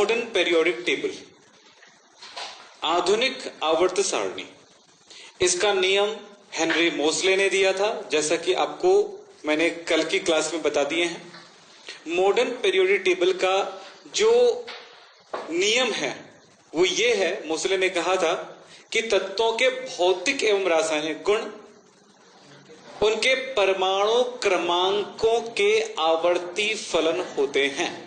Modern periodic table, आधुनिक आवर्त सारणी, इसका नियम हेनरी मोसले ने दिया था, जैसा कि आपको मैंने कल की क्लास में बता दिए हैं। मॉडर्न पीरियोडिक टेबल का जो नियम है वो ये है, मोसले ने कहा था कि तत्वों के भौतिक एवं रासायनिक गुण उनके परमाणु क्रमांकों के आवर्ती फलन होते हैं।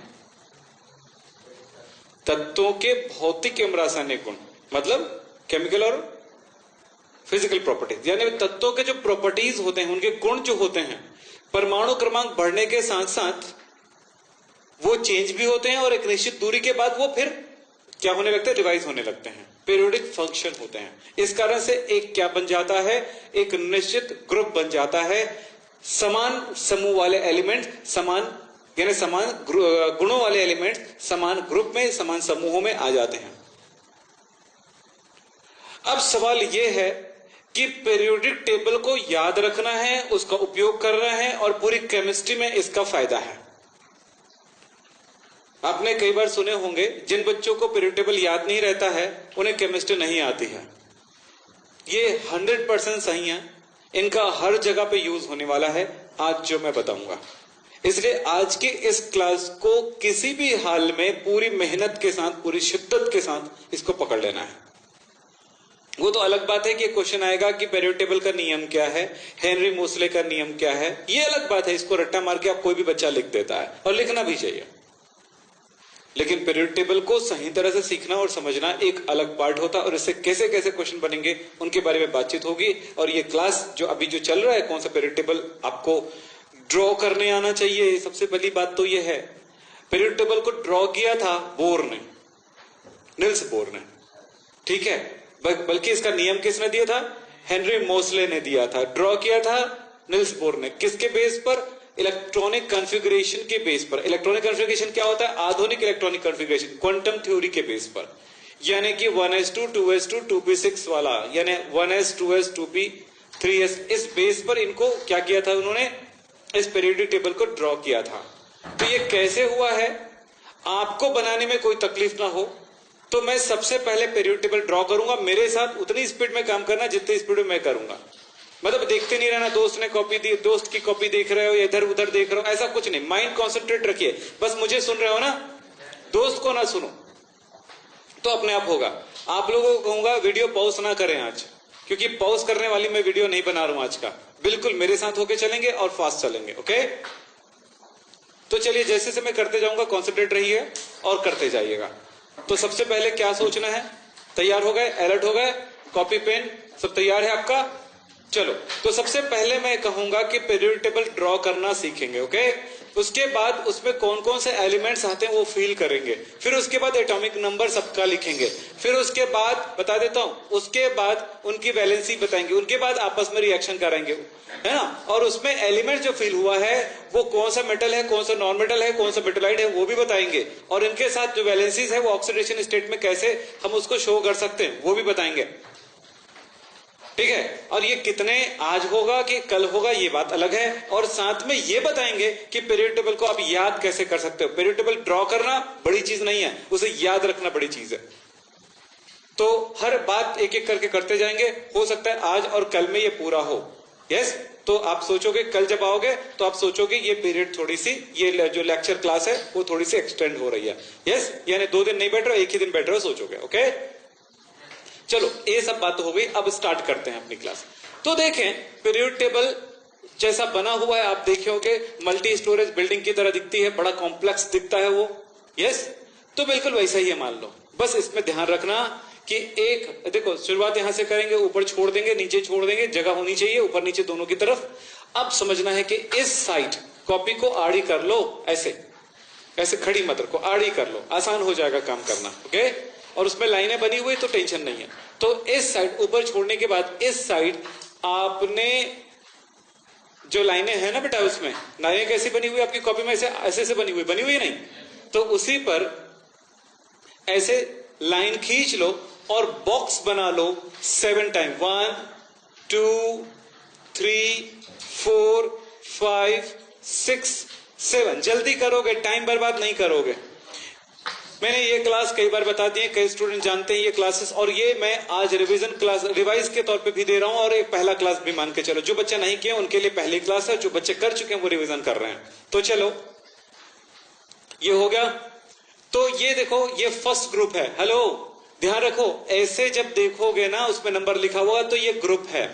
तत्वों के भौतिक एवं रासायनिक गुण मतलब केमिकल और फिजिकल प्रॉपर्टीज, यानी तत्वों के जो प्रॉपर्टीज होते हैं, उनके गुण जो होते हैं, परमाणु क्रमांक बढ़ने के साथ साथ वो चेंज भी होते हैं और एक निश्चित दूरी के बाद वो फिर क्या होने लगते हैं, रिवाइज होने लगते हैं, पीरियोडिक फंक्शन होते हैं। इस कारण से एक क्या बन जाता है, एक निश्चित ग्रुप बन जाता है, समान समूह वाले एलिमेंट, समान यानी समान गुणों वाले एलिमेंट समान ग्रुप में, समान समूहों में आ जाते हैं। अब सवाल यह है कि पीरियोडिक टेबल को याद रखना है, उसका उपयोग करना है और पूरी केमिस्ट्री में इसका फायदा है। आपने कई बार सुने होंगे जिन बच्चों को पीरियोडिक टेबल याद नहीं रहता है उन्हें केमिस्ट्री नहीं आती है। ये 100% सही है, इनका हर जगह पे यूज होने वाला है आज जो मैं बताऊंगा। इसलिए आज की इस क्लास को किसी भी हाल में पूरी मेहनत के साथ, पूरी शिद्दत के साथ इसको पकड़ लेना है। वो तो अलग बात है कि क्वेश्चन आएगा कि पीरियोडिक टेबल का नियम क्या है, हेनरी मोसले का नियम क्या है, ये अलग बात है। इसको रट्टा मार के आप कोई भी बच्चा लिख देता है और लिखना भी चाहिए, लेकिन पीरियोडिक टेबल को सही तरह से सीखना और समझना एक अलग पार्ट होता है और इससे कैसे कैसे क्वेश्चन बनेंगे उनके बारे में बातचीत होगी। और ये क्लास जो अभी जो चल रहा है, कौन सा पीरियोडिक टेबल आपको ड्रॉ करने आना चाहिए। सबसे पहली बात तो ये है, पीरियोडिक टेबल को ड्रॉ किया था बोर ने, निल्स बोर ने, ठीक है, बल्कि इसका नियम किसने दिया था, हेनरी मोसले ने दिया था। ड्रॉ किया था निल्स बोर ने, किसके बेस पर, इलेक्ट्रॉनिक कॉन्फ़िगरेशन के बेस पर। इलेक्ट्रॉनिक कॉन्फ़िगरेशन क्या होता है, आधुनिक इलेक्ट्रॉनिक कॉन्फ़िगरेशन, क्वांटम थ्योरी के बेस पर, यानी कि 1s2 2s2 2p6 वाला, यानी 1s 2s 2p 3s, इस बेस पर इनको क्या किया था उन्होंने, इस पीरियोडिक टेबल को ड्रॉ किया था। तो ये कैसे हुआ है, आपको बनाने में कोई तकलीफ ना हो तो मैं सबसे पहले पीरियोडिक टेबल ड्रॉ करूंगा, मेरे साथ उतनी स्पीड में काम करना जितनी स्पीड में मैं करूंगा। मतलब देखते नहीं रहना, दोस्त ने कॉपी दी, दोस्त की कॉपी देख रहे हो, इधर उधर देख रहे हो, ऐसा कुछ नहीं। माइंड कॉन्सेंट्रेट रखिए, बस मुझे सुन रहे हो ना, दोस्त को ना सुनो तो अपने आप होगा। आप लोगों को कहूंगा वीडियो पॉज ना करें आज, क्योंकि पॉज करने वाली मैं वीडियो नहीं बना रहा हूं आज का। बिल्कुल मेरे साथ होके चलेंगे और फास्ट चलेंगे, ओके। तो चलिए जैसे से मैं करते जाऊंगा कॉन्सेंट्रेट रहिए और करते जाइएगा। तो सबसे पहले क्या सोचना है, तैयार हो गए, अलर्ट हो गए, कॉपी पेन सब तैयार है आपका। चलो, तो सबसे पहले मैं कहूंगा कि पीरियोडिक टेबल ड्रॉ करना सीखेंगे, ओके। उसके बाद उसमें कौन कौन से एलिमेंट्स आते हैं वो फील करेंगे, फिर उसके बाद एटॉमिक नंबर सबका लिखेंगे, फिर उसके बाद बता देता हूं, उसके बाद उनकी वैलेंसी बताएंगे, उनके बाद आपस में रिएक्शन कराएंगे, है ना। और उसमें एलिमेंट जो फील हुआ है वो कौन सा मेटल है, कौन सा नॉन मेटल है, कौन सा मेटलाइड है, वो भी बताएंगे। और इनके साथ जो वैलेंसीज है वो ऑक्सीडेशन स्टेट में कैसे हम उसको शो कर सकते हैं वो भी बताएंगे, ठीक है। और ये कितने आज होगा कि कल होगा ये बात अलग है। और साथ में ये बताएंगे कि पीरियोडिक टेबल को आप याद कैसे कर सकते हो। पीरियोडिक टेबल ड्रॉ करना बड़ी चीज नहीं है, उसे याद रखना बड़ी चीज है। तो हर बात एक एक करके करते जाएंगे, हो सकता है आज और कल में ये पूरा हो, यस। तो आप सोचोगे कल जब आओगे तो आप सोचोगे ये पीरियड थोड़ी सी, ये जो लेक्चर क्लास है वो थोड़ी सी एक्सटेंड हो रही है, यस। यानी 2 दिन नहीं बैठ रहे, एक ही दिन बैठ रहे हो, सोचोगे, ओके। चलो ये सब बात हो गई, अब स्टार्ट करते हैं अपनी क्लास। तो देखें पीरियोडिक टेबल जैसा बना हुआ है, आप देखे होंगे मल्टी स्टोरेज बिल्डिंग की तरह दिखती है, बड़ा कॉम्प्लेक्स दिखता है वो, यस। तो बिल्कुल वैसा ही है मान लो, बस इसमें ध्यान रखना कि एक देखो शुरुआत यहां से करेंगे, ऊपर छोड़ देंगे, नीचे छोड़ देंगे, जगह होनी चाहिए ऊपर नीचे दोनों की तरफ। अब समझना है कि इस साइड कॉपी को आड़ी कर लो, ऐसे ऐसे खड़ी मत रखो, आड़ी कर लो, आसान हो जाएगा काम करना, ओके। और उसमें लाइनें बनी हुई तो टेंशन नहीं है। तो इस साइड ऊपर छोड़ने के बाद इस साइड आपने जो लाइनें हैं ना बेटा, उसमें लाइनें कैसी बनी हुई आपकी कॉपी में, ऐसे ऐसे बनी हुई नहीं, तो उसी पर ऐसे लाइन खींच लो और बॉक्स बना लो 7 टाइम, 1 2 3 4 5 6 7। जल्दी करोगे, टाइम बर्बाद नहीं करोगे। मैंने ये क्लास कई बार बता दी है, कई स्टूडेंट जानते हैं ये क्लासेस, और ये मैं आज रिवीजन क्लास रिवाइज के तौर पे भी दे रहा हूं, और एक पहला क्लास भी मान के चलो। जो बच्चा नहीं किया उनके लिए पहली क्लास है, जो बच्चे कर चुके हैं वो रिवीजन कर रहे हैं। तो चलो ये हो गया। तो ये देखो ये फर्स्ट ग्रुप है। हेलो ध्यान रखो, ऐसे जब देखोगे ना उसमें नंबर लिखा हुआ तो ये ग्रुप है।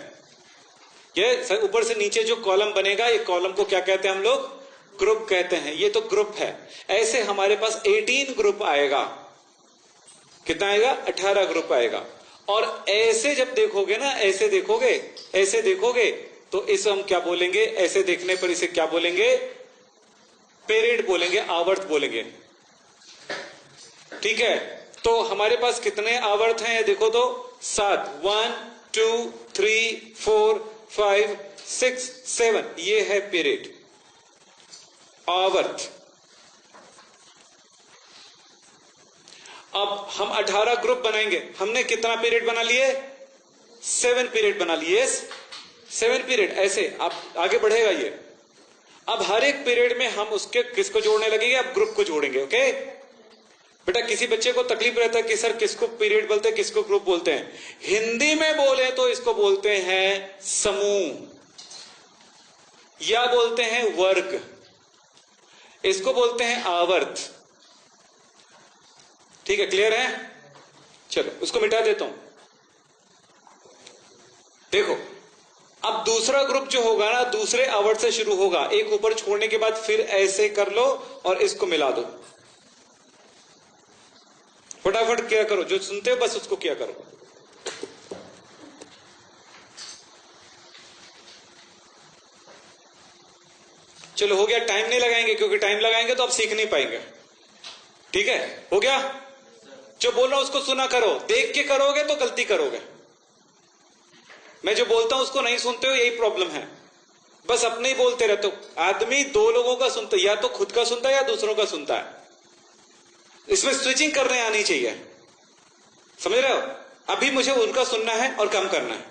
ये ऊपर से नीचे जो कॉलम बनेगा, ये कॉलम को क्या कहते हैं हम लोग? ग्रुप कहते हैं। ये तो ग्रुप है। ऐसे हमारे पास 18 ग्रुप आएगा। कितना आएगा? 18 ग्रुप आएगा। और ऐसे जब देखोगे ना, ऐसे देखोगे तो इसे हम क्या बोलेंगे? ऐसे देखने पर इसे क्या बोलेंगे? पीरियड बोलेंगे, आवर्त बोलेंगे। ठीक है, तो हमारे पास कितने आवर्त हैं? देखो तो 7, 1 2 3 4 5 6 7, ये है पीरियड, आवर्त। अब हम 18 ग्रुप बनाएंगे। हमने कितना पीरियड बना लिए? 7 पीरियड बना लिए। 7 पीरियड। ऐसे आप आगे बढ़ेगा ये। अब हर एक पीरियड में हम उसके किसको जोड़ने लगेंगे? अब ग्रुप को जोड़ेंगे। ओके बेटा, किसी बच्चे को तकलीफ रहता है कि सर किसको पीरियड बोलते हैं, किसको ग्रुप बोलते हैं? हिंदी में बोले तो इसको बोलते हैं समूह, या बोलते हैं वर्ग, इसको बोलते हैं आवर्त। ठीक है, क्लियर है? चलो उसको मिटा देता हूं। देखो अब दूसरा ग्रुप जो होगा ना, दूसरे आवर्त से शुरू होगा। एक ऊपर छोड़ने के बाद फिर ऐसे कर लो और इसको मिला दो। फटाफट क्या करो, जो सुनते हो बस उसको क्या करो। चलो हो गया। टाइम नहीं लगाएंगे, क्योंकि टाइम लगाएंगे तो आप सीख नहीं पाएंगे। ठीक है, हो गया? जो बोल रहा हूं उसको सुना करो। देख के करोगे तो गलती करोगे। मैं जो बोलता हूं उसको नहीं सुनते हो, यही प्रॉब्लम है। बस अपने ही बोलते रहते हो। आदमी दो लोगों का सुनता है, या तो खुद का सुनता है या दूसरों का सुनता है। इसमें स्विचिंग करने आनी चाहिए। समझ रहे हो? अभी मुझे उनका सुनना है और काम करना है,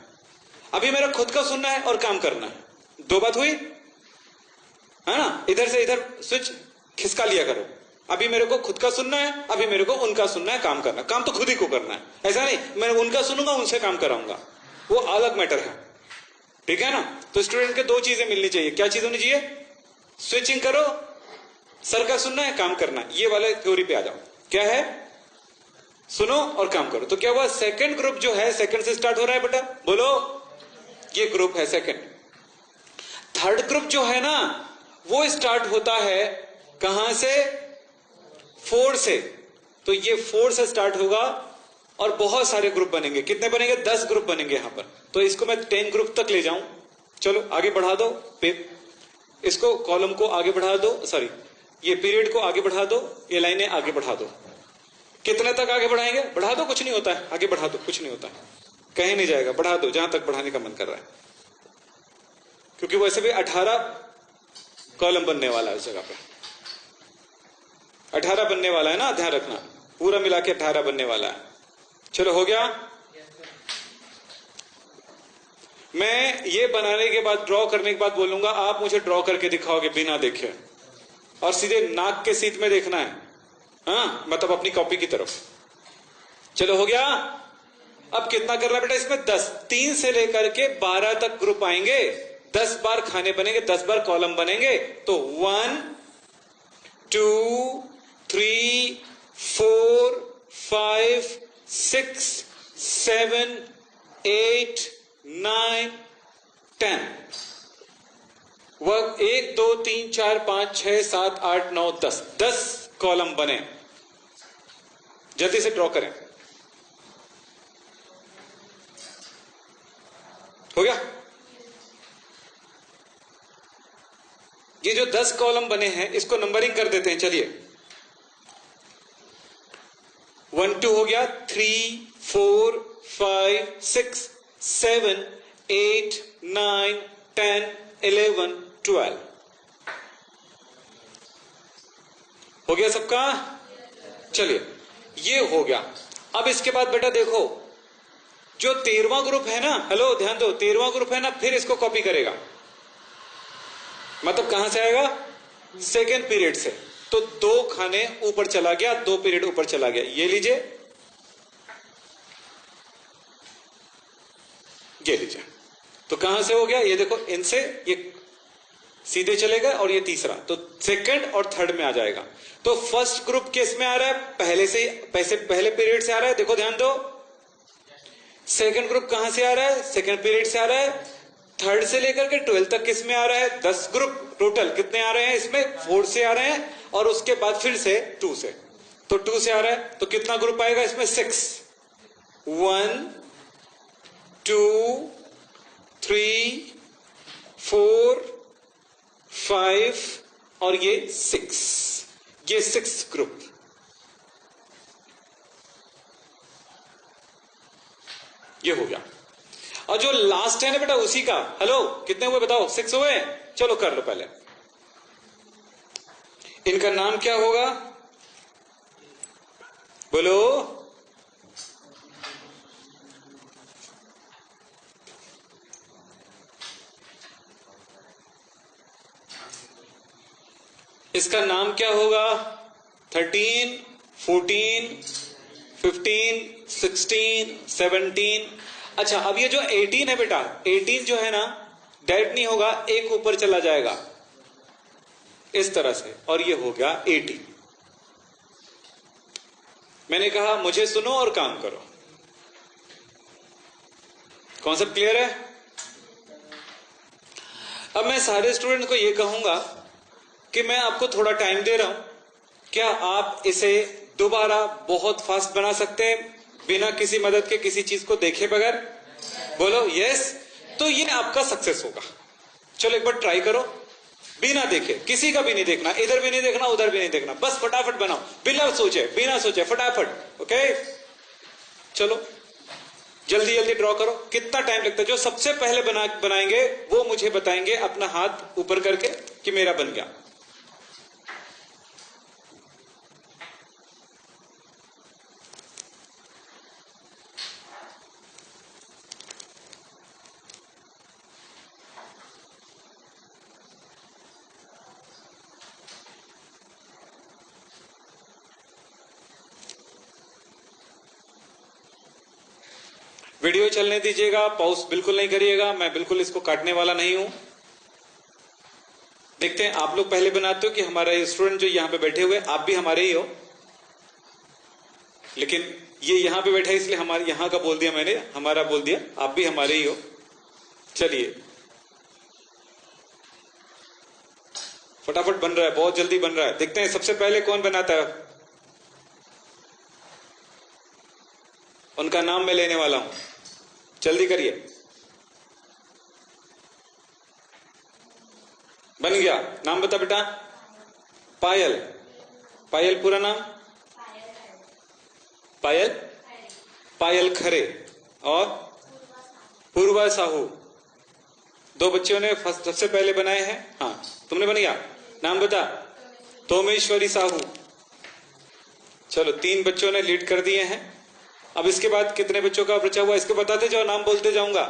अभी मेरा खुद का सुनना है और काम करना है। दो बात हुई है ना? इधर से इधर स्विच खिसका लिया करो। अभी मेरे को खुद का सुनना है, अभी मेरे को उनका सुनना है, काम करना। काम तो खुद ही को करना है, ऐसा नहीं मैं उनका सुनूंगा उनसे काम कराऊंगा, वो अलग मैटर है। ठीक है ना? तो स्टूडेंट के दो चीजें मिलनी चाहिए। क्या चीज होनी चाहिए? स्विचिंग करो, सर का सुनना है, काम करना है। ये वाले थ्योरी पे आ जाओ। क्या है? सुनो और काम करो। तो क्या हुआ? सेकंड ग्रुप जो है, सेकंड से स्टार्ट हो रहा है बेटा, बोलो। ये ग्रुप है सेकंड। थर्ड ग्रुप जो है ना, वो स्टार्ट होता है कहां से? 4 से। तो ये 4 से स्टार्ट होगा और बहुत सारे ग्रुप बनेंगे। कितने बनेंगे? 10 ग्रुप बनेंगे यहां पर। तो इसको मैं 10 ग्रुप तक ले जाऊं। चलो आगे बढ़ा दो। इसको कॉलम को आगे बढ़ा दो, सॉरी ये पीरियड को आगे बढ़ा दो, ये लाइनें आगे बढ़ा दो। कितने तक आगे बढ़ाएंगे? बढ़ा दो, कुछ नहीं होता है। आगे बढ़ा दो, कुछ नहीं होता है, कहीं नहीं जाएगा। बढ़ा दो जहां तक बढ़ाने का मन कर रहा है, क्योंकि वैसे भी 18 कॉलम बनने वाला है उस जगह पे। 18 बनने वाला है ना, ध्यान रखना। पूरा मिला के 18 बनने वाला है। चलो हो गया। मैं ये बनाने के बाद, ड्रॉ करने के बाद बोलूंगा आप मुझे ड्रॉ करके दिखाओगे बिना देखे, और सीधे नाक के सीध में देखना है। हाँ, मतलब अपनी कॉपी की तरफ। चलो हो गया। अब कितना करना है बेटा इसमें? 10। 3 से लेकर के 12 तक ग्रुप आएंगे। 10 बार खाने बनेंगे, 10 बार कॉलम बनेंगे। तो 1 2 3 4 5 6 7 8 9 10। वह 1 2 3 4 5 6 7 8 9 10। 10 कॉलम बने। जल्दी से ड्रॉ करें। हो गया? ये जो 10 कॉलम बने हैं इसको नंबरिंग कर देते हैं। चलिए 1 2 हो गया, 3 4 5 6 7 8 9 10 11 12। हो गया सबका? चलिए ये हो गया। अब इसके बाद बेटा देखो, जो 13वां ग्रुप है ना, हेलो ध्यान दो, 13वां ग्रुप है ना, फिर इसको कॉपी करेगा। मतलब कहां से आएगा? सेकेंड पीरियड से। तो 2 खाने ऊपर चला गया, 2 पीरियड ऊपर चला गया। ये लीजिए, ये लीजिए। तो कहां से हो गया? ये देखो, इनसे ये सीधे चलेगा और ये तीसरा, तो सेकंड और थर्ड में आ जाएगा। तो फर्स्ट ग्रुप केस में आ रहा है, पहले से पहले पीरियड से आ रहा है। देखो ध्यान दो, सेकंड ग्रुप कहां से आ रहा है? सेकंड पीरियड से आ रहा है। थर्ड से लेकर के 12 तक किस में आ रहा है? 10 ग्रुप टोटल कितने आ रहे हैं इसमें? 4 से आ रहे हैं, और उसके बाद फिर से 2 से, तो 2 से आ रहा है। तो कितना ग्रुप आएगा इसमें? 6। 1 2 3 4 5 और ये 6, ये 6 ग्रुप। ये हो गया। और जो लास्ट है ना बेटा उसी का, हेलो कितने हुए बताओ? 6 हुए। चलो कर लो पहले। इनका नाम क्या होगा? बोलो। इसका नाम क्या होगा? 13 14 15 16 17। अच्छा, अब ये जो 18 है बेटा, 18 जो है ना डायरेक्ट नहीं होगा, एक ऊपर चला जाएगा इस तरह से, और ये हो गया 18। मैंने कहा मुझे सुनो और काम करो। कॉन्सेप्ट क्लियर है? अब मैं सारे स्टूडेंट को ये कहूंगा कि मैं आपको थोड़ा टाइम दे रहा हूं, क्या आप इसे दोबारा बहुत फास्ट बना सकते हैं बिना किसी मदद के, किसी चीज को देखे बगैर? बोलो यस। तो ये आपका सक्सेस होगा। चलो एक बार ट्राई करो, बिना देखे, किसी का भी नहीं देखना, इधर भी नहीं देखना, उधर भी नहीं देखना, बस फटाफट बनाओ, बिना सोचे फटाफट। ओके, चलो जल्दी जल्दी ड्रॉ करो। कितना टाइम लगता है? जो सबसे पहले बनाएंगे वो मुझे बताएंगे अपना हाथ ऊपर करके कि मेरा बन गया। वीडियो चलने दीजिएगा, पॉज बिल्कुल नहीं करिएगा, मैं बिल्कुल इसको काटने वाला नहीं हूं। देखते हैं आप लोग पहले बनाते हो कि हमारा स्टूडेंट जो यहां पे बैठे हुए, आप भी हमारे ही हो, लेकिन ये यहां पे बैठा है इसलिए हमारे यहां का बोल दिया मैंने, हमारा बोल दिया, आप भी हमारे ही हो। चलिए फटाफट बन रहा है, बहुत जल्दी बन रहा है। देखते हैं सबसे पहले कौन बनाता है। उनका नाम मैं लेने वाला हूं, जल्दी करिए। बन गया। नाम बता बेटा। पायल। पायल पूरा नाम? पायल पायल खरे और पूर्वा साहू। 2 बच्चों ने सबसे पहले बनाए हैं। हाँ तुमने बन गया। नाम बता। तोमेश्वरी साहू। चलो 3 बच्चों ने लीड कर दिए हैं। अब इसके बाद कितने बच्चों का बचा हुआ इसको बताते जाओ, नाम बोलते जाऊंगा।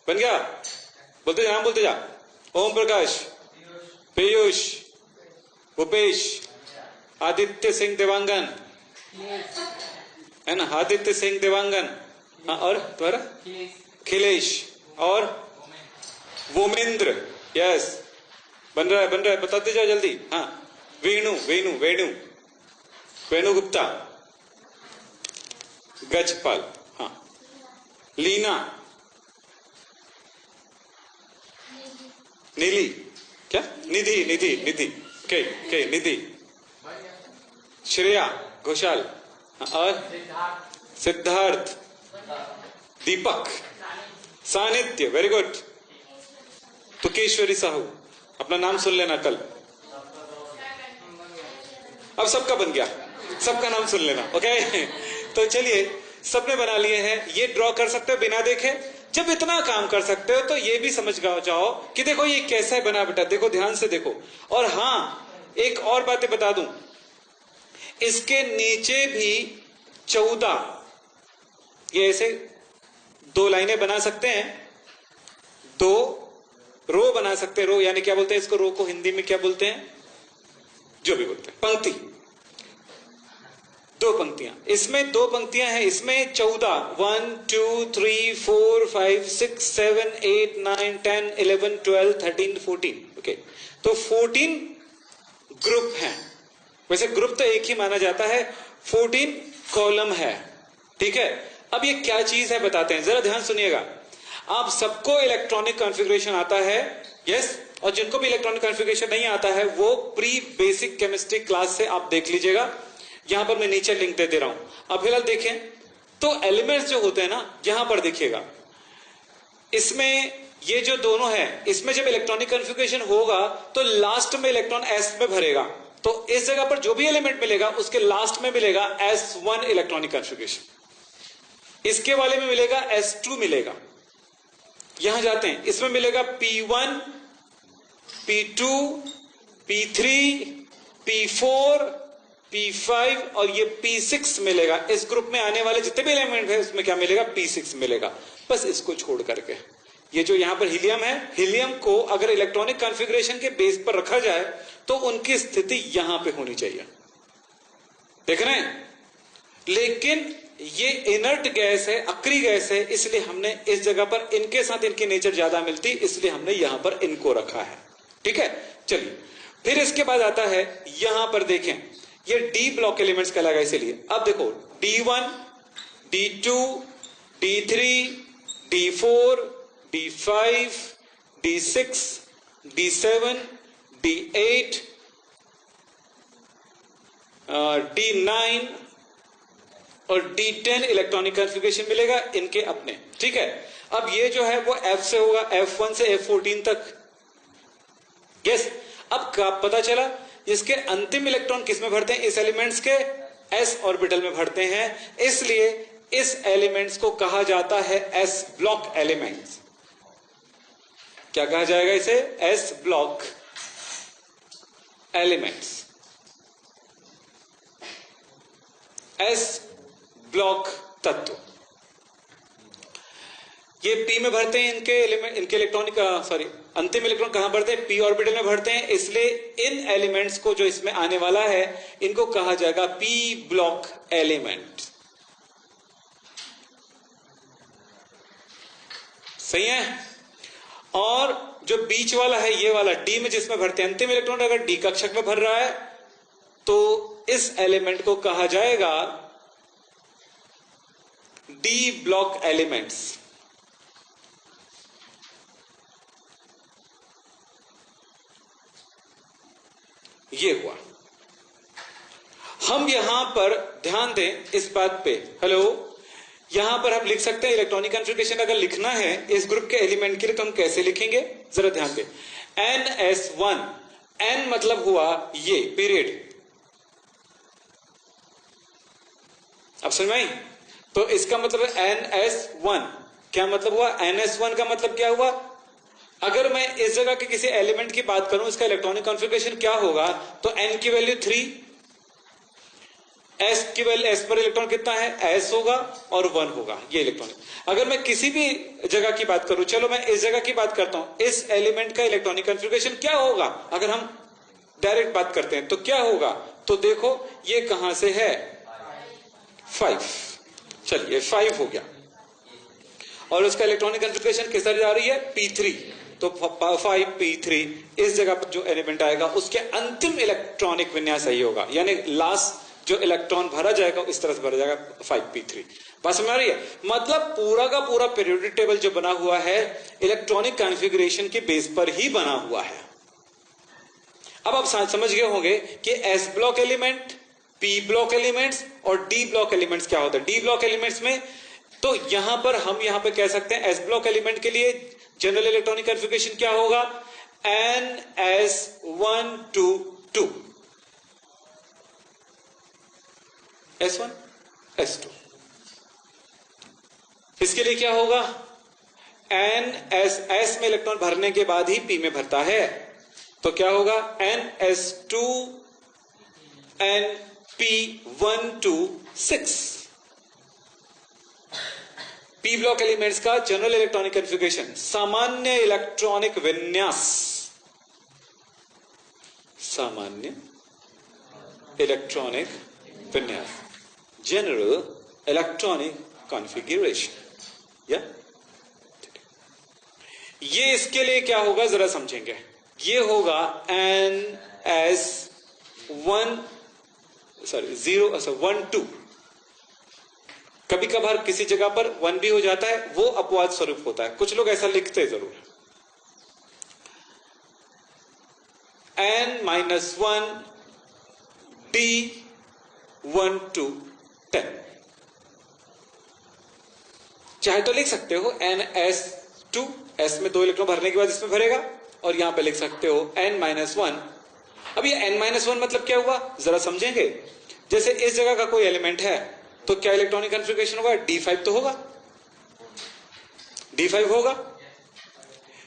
बन गया? बोलते जा, नाम बोलते जा। ओम प्रकाश, पीयूष, भूपेश, आदित्य सिंह देवांगन, है ना? आदित्य सिंह देवांगन। हाँ, और तुम्हारा? खिलेश और वोमेंद्र। यस, बन रहा है, बताते जाओ जल्दी। हाँ, वेणु वेणु वेणु वेणु गुप्ता, गजपाल। हाँ, लीना, नीली, क्या? निधि निधि निधि, के निधि, श्रेया घोषाल। हाँ, और सिद्धार्थ, दीपक, सानिध्य, वेरी गुड। तुकेश्वरी साहू, अपना नाम सुन लेना कल। अब सबका बन गया, सबका नाम सुन लेना। ओके तो चलिए, सबने बना लिए हैं। ये ड्रॉ कर सकते हो बिना देखे। जब इतना काम कर सकते हो तो ये भी समझ जाओ कि देखो ये कैसा है बना बेटा, देखो ध्यान से देखो। और हाँ, एक और बातें बता दूं, इसके नीचे भी 14 ये ऐसे 2 लाइनें बना सकते हैं, 2 रो बना सकते हैं। रो यानी क्या बोलते हैं इसको? रो को हिंदी में क्या बोलते हैं? जो भी बोलते हैं, पंक्ति, दो पंक्तियां, इसमें दो पंक्तियां हैं, इसमें 14, 1 2 3 4 5 6 7 8 9 10 11 12 13 14, ओके। तो 14 ग्रुप हैं, वैसे ग्रुप तो एक ही माना जाता है, 14 कॉलम है, ठीक है। अब ये क्या चीज है बताते हैं, जरा ध्यान सुनिएगा। आप सबको इलेक्ट्रॉनिक कॉन्फ़िगरेशन आता है, यस, और जिनको भी इलेक्ट्रॉनिक कॉन्फ़िगरेशन नहीं आता है वो प्री बेसिक केमिस्ट्री क्लास से आप देख लीजिएगा, यहां पर मैं नीचे लिंक दे रहा हूं। अब फिलहाल देखें तो एलिमेंट्स जो होते हैं ना, यहां पर देखिएगा, इसमें ये जो दोनों है, इसमें जब इलेक्ट्रॉनिक कॉन्फ़िगरेशन होगा तो लास्ट में इलेक्ट्रॉन एस में भरेगा, तो इस जगह पर जो भी एलिमेंट मिलेगा उसके लास्ट में मिलेगा S1 इलेक्ट्रॉनिक कॉन्फ़िगरेशन, इसके वाले में मिलेगा S2 मिलेगा। यहां जाते हैं, इसमें मिलेगा P1 P2 P3 P4 P5 और ये P6 मिलेगा। इस ग्रुप में आने वाले जितने भी एलिमेंट है उसमें क्या मिलेगा, P6 मिलेगा। बस इसको छोड़ करके ये जो यहां पर हीलियम है, हीलियम को अगर इलेक्ट्रॉनिक कॉन्फ़िगरेशन के बेस पर रखा जाए तो उनकी स्थिति यहां पे होनी चाहिए, देख रहे हैं। लेकिन ये इनर्ट गैस है, अक्री गैस है, इसलिए हमने इस जगह पर इनके साथ इनकी नेचर ज्यादा मिलती, इसलिए हमने यहां पर इनको रखा है, ठीक है। चलिए फिर इसके बाद आता है, यहां पर देखें ये डी ब्लॉक एलिमेंट्स कहलाएगा, इसीलिए अब देखो D1 D2 D3 D4 D5 D6 D7 D8 D9 और D10 इलेक्ट्रॉनिक कॉन्फ़िगरेशन मिलेगा इनके अपने, ठीक है। अब ये जो है वो F से होगा, F1 से F14 तक, यस। अब पता चला इसके अंतिम इलेक्ट्रॉन किस में भरते हैं, इस एलिमेंट्स के s ऑर्बिटल में भरते हैं, इसलिए इस एलिमेंट्स को कहा जाता है s ब्लॉक एलिमेंट्स। क्या कहा जाएगा इसे, s block elements, s block तत्व। ये p में भरते हैं, इनके एलिमेंट, इनके इलेक्ट्रॉनिक अंतिम इलेक्ट्रॉन कहां भरते हैं, p ऑर्बिटल में भरते हैं, इसलिए इन एलिमेंट्स को जो इसमें आने वाला है इनको कहा जाएगा p ब्लॉक एलिमेंट, सही है। और जो बीच वाला है ये वाला d में जिसमें भरते हैं अंतिम इलेक्ट्रॉन, अगर d कक्षक में भर रहा है तो इस एलिमेंट को कहा जाएगा d ब्लॉक एलिमेंट्स। ये हुआ। हम यहां पर ध्यान दें इस बात पे, हेलो, यहां पर हम लिख सकते हैं इलेक्ट्रॉनिक कॉन्फ़िगरेशन अगर लिखना है इस ग्रुप के एलिमेंट के लिए तो हम कैसे लिखेंगे, जरा ध्यान दें। NS1, N मतलब हुआ ये पीरियड, अब समझ में आई? तो इसका मतलब है NS1, क्या मतलब हुआ, NS1 का मतलब क्या हुआ, अगर मैं इस जगह के किसी एलिमेंट की बात करूं इसका इलेक्ट्रॉनिक कॉन्फ़िगरेशन क्या होगा, तो n की वैल्यू 3, s की वैल्यू, s पर इलेक्ट्रॉन कितना है, s होगा और 1 होगा, ये इलेक्ट्रॉनिक। अगर मैं किसी भी जगह की बात करूं, चलो मैं इस जगह की बात करता हूं, इस एलिमेंट का इलेक्ट्रॉनिक कॉन्फ़िगरेशन क्या होगा, अगर हम डायरेक्ट बात करते हैं तो क्या होगा, तो देखो ये कहां से है, 5, चलिए 5 हो गया, और उसका इलेक्ट्रॉनिक कॉन्फ़िगरेशन किस तरह जा रही है, P3, तो 5p3 इस जगह पर जो एलिमेंट आएगा उसके अंतिम इलेक्ट्रॉनिक विन्यास सही होगा, यानी लास्ट जो इलेक्ट्रॉन भरा जाएगा इस तरह से भरा जाएगा 5p3। बात समझ आ रही है, मतलब पूरा का पूरा पीरियोडिक टेबल जो बना हुआ है इलेक्ट्रॉनिक कॉन्फ़िगरेशन के बेस पर ही बना हुआ है। अब आप समझ गए होंगे कि S block element, P block elements और डी ब्लॉक एलिमेंट्स क्या होता है। डी ब्लॉक एलिमेंट्स में तो यहां पर हम यहां पे कह सकते हैं एस ब्लॉक एलिमेंट के लिए जनरल इलेक्ट्रॉनिक कॉन्फ़िगरेशन क्या होगा, NS122, S1 S2। इसके लिए क्या होगा, S में इलेक्ट्रॉन भरने के बाद ही P में भरता है, तो क्या होगा NS2 NP126। P block elements का जनरल इलेक्ट्रॉनिक कॉन्फ़िगरेशन, सामान्य इलेक्ट्रॉनिक विन्यास, सामान्य इलेक्ट्रॉनिक विन्यास, जनरल इलेक्ट्रॉनिक कॉन्फ़िगरेशन। या ये इसके लिए क्या होगा जरा समझेंगे। ये होगा NS1 2। कभी कभार किसी जगह पर 1 भी हो जाता है, वो अपवाद स्वरूप होता है, कुछ लोग ऐसा लिखते जरूर है। N-1 D1 to 10, चाहे तो लिख सकते हो NS2, S में 2 इलेक्ट्रॉन भरने के बाद इसमें भरेगा, और यहां पे लिख सकते हो N-1। अब ये N-1 मतलब क्या हुआ जरा समझेंगे। जैसे इस जगह का कोई एलिमेंट है तो क्या इलेक्ट्रॉनिक कॉन्फ़िगरेशन होगा? D5 तो होगा, D5 होगा।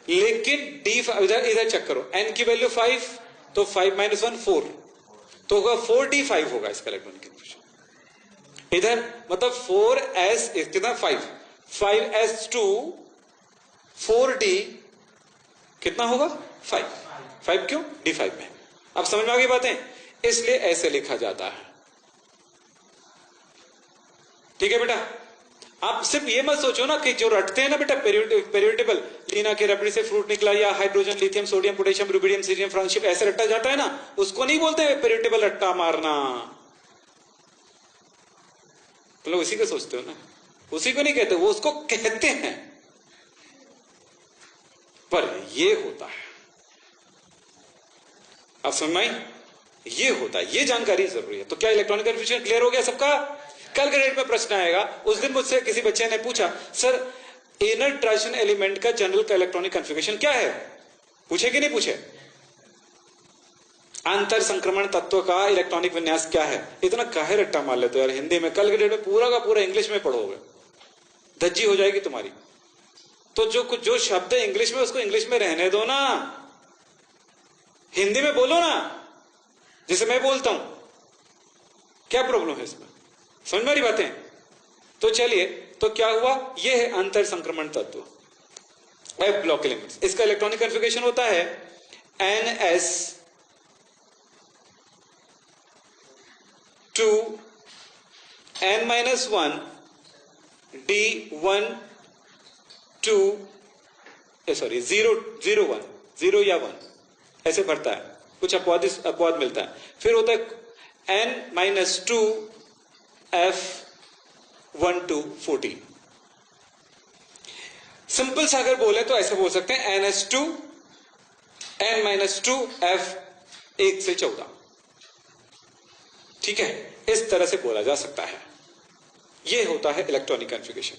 लेकिन D5 इधर चेक करो, N की वैल्यू 5, तो 5 - 1 4, तो होगा 4D5 होगा इसका इलेक्ट्रॉनिक कॉन्फ़िगरेशन। इधर मतलब 4s कितना 5s2 4d कितना होगा 5 क्यों? D5 में। अब समझ में आ गई बातें, इसलिए ऐसे लिखा जाता है। ठीक है बेटा, आप सिर्फ ये मत सोचो ना कि जो रटते हैं ना बेटा पेरियोडिकल, लीना के रबड़ी से फ्रूट निकला, या hydrogen lithium sodium potassium rubidium cerium francium ऐसे रट्टा जाता है ना, उसको नहीं बोलते पेरियोडिकल रट्टा मारना। तो लोग उसी को सोचते हो ना, उसी को नहीं कहते, वो उसको कहते हैं, पर ये होता है। आप समझ में, ये होता है, ये जानकारी जरूरी है। तो क्या इलेक्ट्रॉनिक कन्फ्यूजन क्लियर हो गया सबका? कल के डेट में प्रश्न आएगा। उस दिन मुझसे किसी बच्चे ने पूछा, सर इनर ट्रांजिशन एलिमेंट का जनरल का इलेक्ट्रॉनिक कन्फिगरेशन क्या है? पूछे कि नहीं पूछे? अंतर संक्रमण तत्व का इलेक्ट्रॉनिक विन्यास क्या है? इतना काहे रट्टा मार लेते हो यार हिंदी में? कल के डेट में पूरा का पूरा इंग्लिश में पढ़ोगे, धज्जी हो जाएगी तुम्हारी। तो जो शब्द है इंग्लिश में, उसको इंग्लिश में रहने दो ना, हिंदी में बोलो ना, जैसे मैं बोलता हूं। क्या प्रॉब्लम है इसमें? समझ में आ रही बातें? तो चलिए, तो क्या हुआ? ये है अंतर संक्रमण तत्व, F ब्लॉक एलिमेंट्स। इसका इलेक्ट्रॉनिक कॉन्फ़िगरेशन होता है NS2 N-1 D1 2 0 या 1 ऐसे भरता है, कुछ अपवाद मिलता है। फिर होता है N-2 F1 to 14। सिंपल सा अगर बोले तो ऐसे बोल सकते हैं NS2 N-2 F1 से 14। ठीक है, इस तरह से बोला जा सकता है। यह होता है इलेक्ट्रॉनिक कॉन्फ़िगरेशन।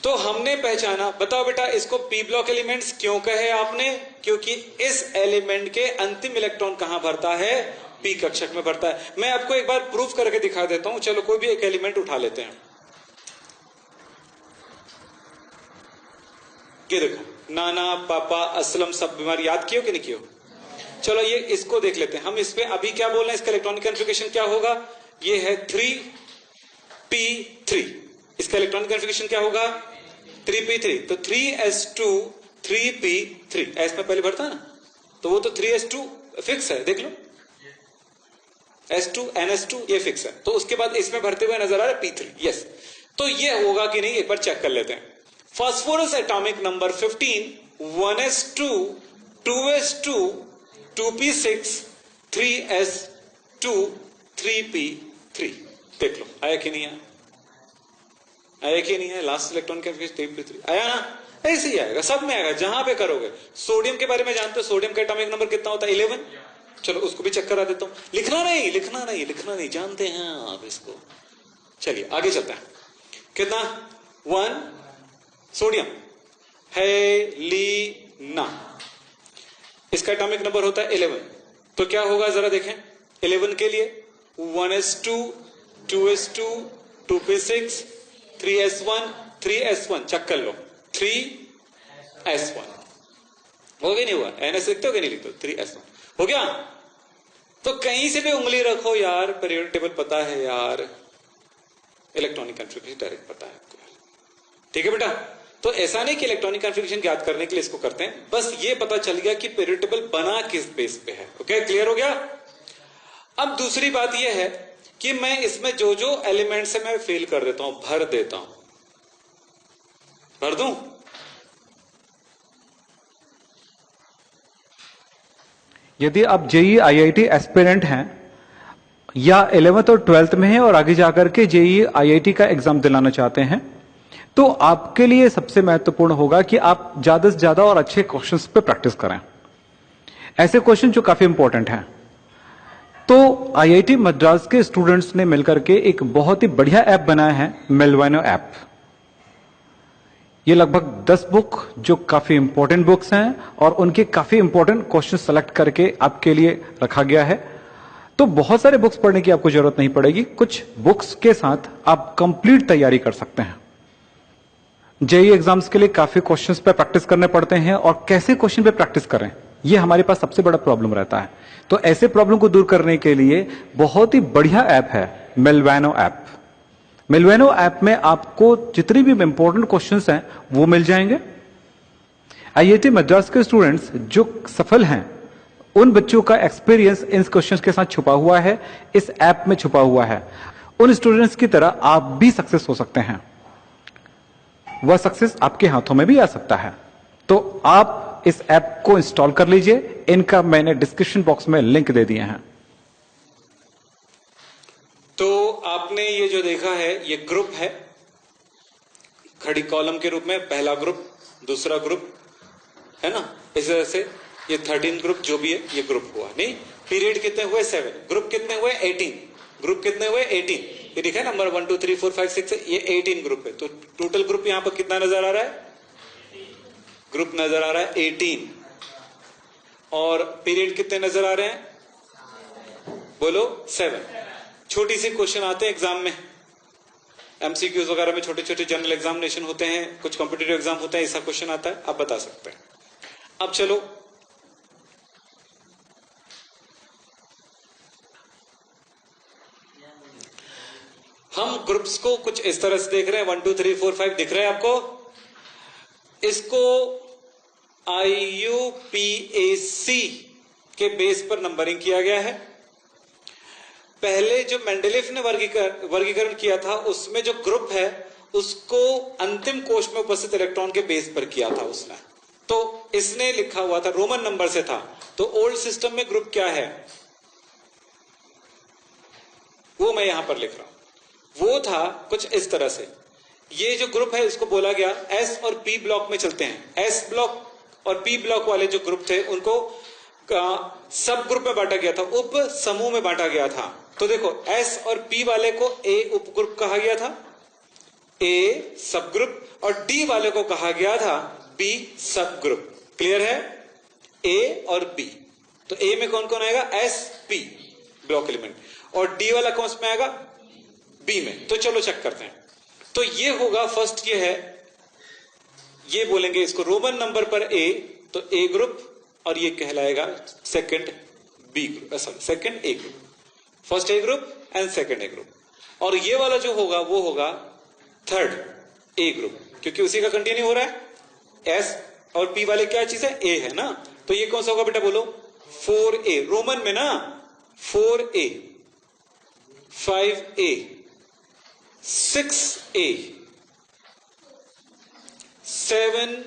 तो हमने पहचाना, बताओ बेटा इसको पी ब्लॉक एलिमेंट्स क्यों कहे आपने? क्योंकि इस एलिमेंट के अंतिम इलेक्ट्रॉन कहां भरता है? पी कक्षक में भरता है। मैं आपको एक बार प्रूफ करके दिखा देता हूं। चलो कोई भी एक एलिमेंट उठा लेते हैं। ये देखो, नाना पापा असलम सब बीमार, याद कियो कि नहीं कियो? चलो ये इसको देख लेते हैं हम। इसमें अभी क्या बोल रहे हैं, इसका इलेक्ट्रॉनिक कॉन्फ़िगरेशन क्या होगा? ये है 3p3। इसका इलेक्ट्रॉनिक कॉन्फ़िगरेशन क्या होगा? 3p3। तो 3s2 3p3 एस में पहले भरता है ना, तो वो तो 3s2 फिक्स है, देख लो S2 NS2 ये फिक्स है। तो उसके बाद इसमें भरते हुए नजर आ रहा है P3। यस, तो ये होगा कि नहीं एक बार चेक कर लेते हैं। Phosphorus atomic number 15 1s2 2s2 2p6 3s2 3p3। देख लो आया कि नहीं आया? आया कि नहीं है? लास्ट इलेक्ट्रॉन का 3p3 आया ना? ऐसे ही आएगा, सब में आएगा जहां पे करोगे। सोडियम के बारे में जानते हो, सोडियम का एटॉमिक नंबर कितना होता है? 11। चलो उसको भी चेक करा देता हूं। लिखना नहीं, जानते हैं आप इसको। चलिए आगे चलते हैं। कितना? 1 सोडियम हेलिना, इसका एटॉमिक नंबर होता है 11। तो क्या होगा जरा देखें। 11 के लिए 1s2 2s2 2p6 3s1 3s1 check कर लो, 3s1 हो गया नहीं हुआ? NS लिखते हो कि नहीं लिखते हो? 3s1 हो गया। तो कहीं से भी उंगली रखो यार, पीरियोडिक टेबल पता है यार, इलेक्ट्रॉनिक कॉन्फ़िगरेशन डायरेक्ट पता है आपको। ठीक है बेटा, तो ऐसा नहीं कि इलेक्ट्रॉनिक कॉन्फ़िगरेशन ज्ञात करने के लिए इसको करते हैं, बस ये पता चल गया कि पीरियोडिक टेबल बना किस बेस पे है। ओके, क्लियर हो गया? अब दूसरी बात यह है कि मैं इसमें जो जो एलिमेंट्स है मैं फिल कर देता हूं, भर देता हूं, भर दूं। यदि आप जेई आईआईटी एस्पिरेंट हैं या 11th और 12th में हैं और आगे जाकर के जेई आईआईटी का एग्जाम दिलाना चाहते हैं, तो आपके लिए सबसे महत्वपूर्ण होगा कि आप ज्यादा से ज्यादा और अच्छे क्वेश्चंस पे प्रैक्टिस करें, ऐसे क्वेश्चन जो काफी इंपॉर्टेंट हैं। तो आईआईटी मद्रास के स्टूडेंट्स ने मिलकर के एक बहुत ही बढ़िया ऐप बनाया है, मेलवाइनो ऐप। ये लगभग 10 बुक जो काफी इंपॉर्टेंट बुक्स हैं और उनके काफी इंपॉर्टेंट क्वेश्चन सेलेक्ट करके आपके लिए रखा गया है। तो बहुत सारे बुक्स पढ़ने की आपको जरूरत नहीं पड़ेगी, कुछ बुक्स के साथ आप कंप्लीट तैयारी कर सकते हैं। जेई एग्जाम्स के लिए काफी क्वेश्चंस पे प्रैक्टिस करने पड़ते हैं और कैसे क्वेश्चन पे प्रैक्टिस करें, ये हमारे पास सबसे बड़ा प्रॉब्लम रहता है। तो ऐसे प्रॉब्लम को दूर करने के लिए बहुत ही बढ़िया ऐप है मेलवाइनो ऐप। मेलवाइनो ऐप में आपको जितनी भी इंपॉर्टेंट क्वेश्चंस हैं वो मिल जाएंगे। आईआईटी मद्रास के स्टूडेंट्स जो सफल हैं उन बच्चों का एक्सपीरियंस इन क्वेश्चंस के साथ छुपा हुआ है, इस ऐप में छुपा हुआ है। उन स्टूडेंट्स की तरह आप भी सक्सेस हो सकते हैं, वह सक्सेस आपके हाथों में भी आ सकता है। तो आप इस ऐप को इंस्टॉल कर लीजिए, इनका मैंने डिस्क्रिप्शन बॉक्स में लिंक दे दिए हैं। तो आपने ये जो देखा है ये ग्रुप है, खड़ी कॉलम के रूप में, पहला ग्रुप, दूसरा ग्रुप, है ना। इस तरह से ये 13 ग्रुप जो भी है ये ग्रुप हुआ। नहीं, पीरियड कितने हुए 7, ग्रुप कितने हुए 18, ग्रुप कितने हुए 18। ये देखा नंबर 1 2 3 4 5 6 ये 18 ग्रुप है। तो टोटल ग्रुप यहां पर कितना नजर आ रहा है, ग्रुप नजर आ रहा है 18। और पीरियड कितने नजर आ रहे हैं, बोलो 7। छोटी सी क्वेश्चन आते हैं एग्जाम में, एमसीक्यूज वगैरह में, छोटे छोटे जनरल एग्जामिनेशन होते हैं, कुछ कॉम्पिटिटिव एग्जाम होते हैं, ऐसा क्वेश्चन आता है, आप बता सकते हैं। अब चलो हम ग्रुप्स को कुछ इस तरह से देख रहे हैं, 1 2 3 4 5 दिख रहे हैं आपको। इसको IUPAC के बेस पर नंबरिंग किया गया है। पहले जो मेंडेलीव ने वर्गीकरण किया था उसमें जो ग्रुप है उसको अंतिम कोश में उपस्थित इलेक्ट्रॉन के बेस पर किया था उसने। तो इसने लिखा हुआ था, रोमन नंबर से था। तो ओल्ड सिस्टम में ग्रुप क्या है वो मैं यहां पर लिख रहा हूं। वो था कुछ इस तरह से, ये जो ग्रुप है इसको बोला गया एस और पी ब्लॉक में चलते हैं। एस ब्लॉक और पी ब्लॉक वाले जो ग्रुप थे उनको सब ग्रुप में बांटा गया था, उप समूह में बांटा गया था। तो देखो एस और पी वाले को ए उप ग्रुप कहा गया था, ए सब ग्रुप, और डी वाले को कहा गया था बी सब ग्रुप। क्लियर है, ए और बी। तो ए में कौन कौन आएगा, एस पी ब्लॉक एलिमेंट, और डी वाला कौन में आएगा, बी में। तो चलो चेक करते हैं। तो ये होगा फर्स्ट, ये है, ये बोलेंगे इसको रोमन नंबर पर ए, तो ए ग्रुप, और ये कहलाएगा second B group, sorry second A group, first A group and second A group. और ये वाला जो होगा वो होगा थर्ड ए ग्रुप, क्योंकि उसी का कंटिन्यू हो रहा है। एस और पी वाले क्या चीज है, ए है ना। तो ये कौन सा होगा बेटा, बोलो 4A रोमन में ना, 4A 5A 6A 7A